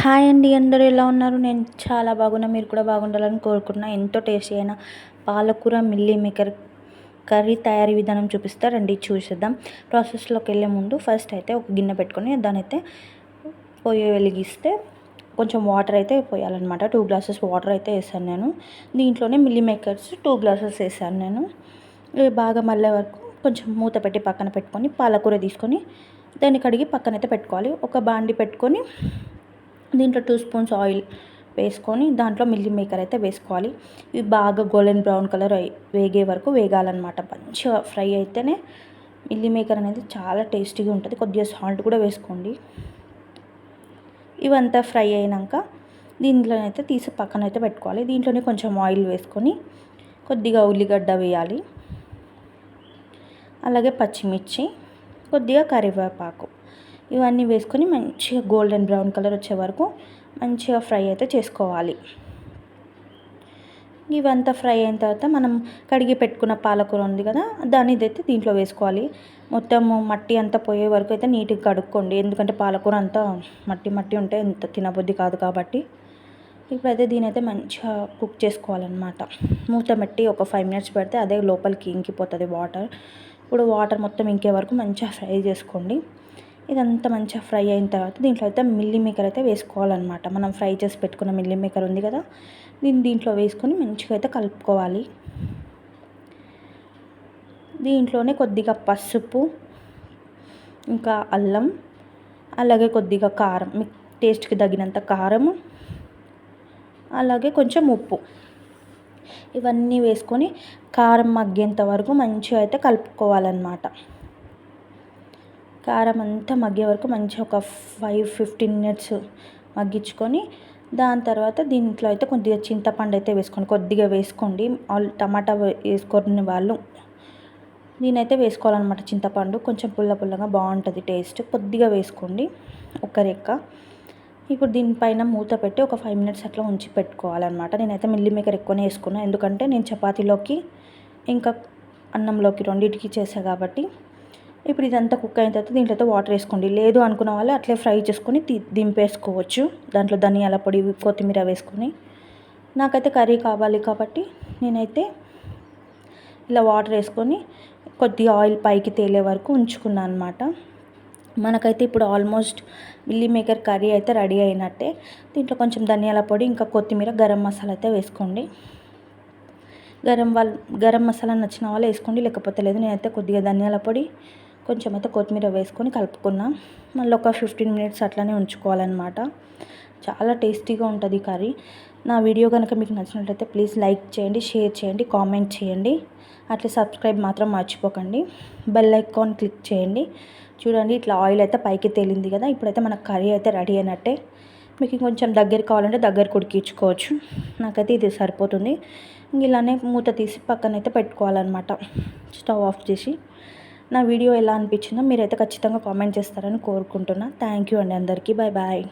Hi అండి, అందరూ ఎలా ఉన్నారు? నేను చాలా బాగున్నా. మీరు కూడా బాగుండాలని కోరుకుంటున్నా. ఎంతో టేస్టీ అయిన పాలకూర మిల్లీ మేకర్ కర్రీ తయారీ విధానం చూపిస్తా, రండి చూసేద్దాం. ప్రాసెస్లోకి వెళ్ళే ముందు ఫస్ట్ అయితే ఒక గిన్నె పెట్టుకొని దానైతే పొయ్యి వెలిగిస్తే కొంచెం వాటర్ అయితే పోయాలన్నమాట. 2 గ్లాసెస్ వాటర్ అయితే వేసాను నేను. దీంట్లోనే మిల్లీ మేకర్స్ 2 గ్లాసెస్ వేసాను నేను. ఇవి బాగా మళ్ళీ వరకు కొంచెం మూత పెట్టి పక్కన పెట్టుకొని పాలకూర తీసుకొని దాన్ని కడిగి పక్కనైతే పెట్టుకోవాలి. ఒక బాండి పెట్టుకొని దీంట్లో 2 స్పూన్స్ ఆయిల్ వేసుకొని దాంట్లో మిల్లీ మేకర్ అయితే వేసుకోవాలి. ఇవి బాగా గోల్డెన్ బ్రౌన్ కలర్ వేగే వరకు వేగాలన్నమాట. మంచిగా ఫ్రై అయితేనే మిల్లీ మేకర్ అనేది చాలా టేస్టీగా ఉంటుంది. కొద్దిగా సాల్ట్ కూడా వేసుకోండి. ఇవంతా ఫ్రై అయినాక దీంట్లోనైతే తీసి పక్కన అయితే పెట్టుకోవాలి. దీంట్లోనే కొంచెం ఆయిల్ వేసుకొని కొద్దిగా ఉల్లిగడ్డ వేయాలి, అలాగే పచ్చిమిర్చి, కొద్దిగా కరివేపాకు, ఇవన్నీ వేసుకొని మంచిగా గోల్డెన్ బ్రౌన్ కలర్ వచ్చే వరకు మంచిగా ఫ్రై అయితే చేసుకోవాలి. ఇవంతా ఫ్రై అయిన తర్వాత మనం కడిగి పెట్టుకున్న పాలకూర ఉంది కదా, దాన్ని ఇదైతే దీంట్లో వేసుకోవాలి. మొత్తము మట్టి అంతా పోయే వరకు అయితే నీట్గా కడుక్కోండి, ఎందుకంటే పాలకూర అంతా మట్టి మట్టి ఉంటే ఎంత తినబుద్ధి కాదు కాబట్టి. ఇప్పుడైతే దీని అయితే మంచిగా కుక్ చేసుకోవాలన్నమాట. మూత పెట్టి ఒక 5 మినిట్స్ పెడితే అదే లోపలికి ఇంకిపోతుంది వాటర్. ఇప్పుడు వాటర్ మొత్తం ఇంకే వరకు మంచిగా ఫ్రై చేసుకోండి. ఇదంతా మంచిగా ఫ్రై అయిన తర్వాత దీంట్లో అయితే మిల్లీ మేకర్ అయితే వేసుకోవాలన్నమాట. మనం ఫ్రై చేసి పెట్టుకున్న మిల్లీ మేకర్ ఉంది కదా, దీంట్లో వేసుకొని మంచిగా అయితే కలుపుకోవాలి. దీంట్లోనే కొద్దిగా పసుపు, ఇంకా అల్లం, అలాగే కొద్దిగా కారం, మీ టేస్ట్కి తగినంత కారము, అలాగే కొంచెం ఉప్పు, ఇవన్నీ వేసుకొని కారం మగ్గేంత వరకు మంచిగా అయితే కలుపుకోవాలన్నమాట. కారం అంతా మగ్గే వరకు మంచిగా ఒక 5-15 మినిట్స్ మగ్గించుకొని దాని తర్వాత దీంట్లో అయితే కొద్దిగా చింతపండు అయితే వేసుకోండి. కొద్దిగా వేసుకోండి, టమాటా వేసుకొని వాళ్ళు నేనైతే వేసుకోవాలన్నమాట. చింతపండు కొంచెం పుల్ల పుల్లగా బాగుంటుంది టేస్ట్, కొద్దిగా వేసుకోండి, ఒక రెక్క. ఇప్పుడు దీనిపైన మూత పెట్టి ఒక 5 మినిట్స్ అట్లా ఉంచి పెట్టుకోవాలన్నమాట. నేనైతే మిల్లీ మేకర్ ఎక్కువనే వేసుకున్నాను, ఎందుకంటే నేను చపాతీలోకి ఇంకా అన్నంలోకి రెండింటికి చేసాను కాబట్టి. ఇప్పుడు ఇదంతా కుక్ అయిన తర్వాత దీంట్లో అయితే వాటర్ వేసుకోండి. లేదు అనుకున్న వాళ్ళు అట్లే ఫ్రై చేసుకొని దింపేసుకోవచ్చు. దాంట్లో ధనియాల పొడి, కొత్తిమీర వేసుకొని. నాకైతే కర్రీ కావాలి కాబట్టి నేనైతే ఇలా వాటర్ వేసుకొని కొద్దిగా ఆయిల్ పైకి తేలే వరకు ఉంచుకున్నాను అనమాట. మనకైతే ఇప్పుడు ఆల్మోస్ట్ మిల్లీ మేకర్ కర్రీ అయితే రెడీ అయినట్టే. దీంట్లో కొంచెం ధనియాల పొడి, ఇంకా కొత్తిమీర, గరం మసాలా అయితే వేసుకోండి. గరం మసాలా నచ్చిన వాళ్ళు వేసుకోండి, లేకపోతే లేదు. నేనైతే కొద్దిగా ధనియాల పొడి, కొంచెం అయితే కొత్తిమీర వేసుకొని కలుపుకున్నా. మళ్ళీ ఒక 15 మినిట్స్ అట్లనే ఉంచుకోవాలన్నమాట. చాలా టేస్టీగా ఉంటుంది కర్రీ. నా వీడియో కనుక మీకు నచ్చినట్లయితే ప్లీజ్ లైక్ చేయండి, షేర్ చేయండి, కామెంట్ చేయండి. అట్లా సబ్స్క్రైబ్ మాత్రం మర్చిపోకండి. బెల్ ఐకాన్ క్లిక్ చేయండి. చూడండి, ఇట్లా ఆయిల్ అయితే పైకి తేలింది కదా. ఇప్పుడైతే మన కర్రీ అయితే రెడీ అయినట్టే. మీకు కొంచెం దగ్గర కావాలంటే దగ్గర ఉడికించుకోవచ్చు. నాకైతే ఇది సరిపోతుంది. ఇలానే మూత తీసి పక్కనైతే పెట్టుకోవాలన్నమాట, స్టవ్ ఆఫ్ చేసి. నా వీడియో ఎలా అనిపించిందో మీరైతే ఖచ్చితంగా కామెంట్ చేస్తారని కోరుకుంటున్నా. థ్యాంక్ యూ అండి అందరికీ. Bye bye.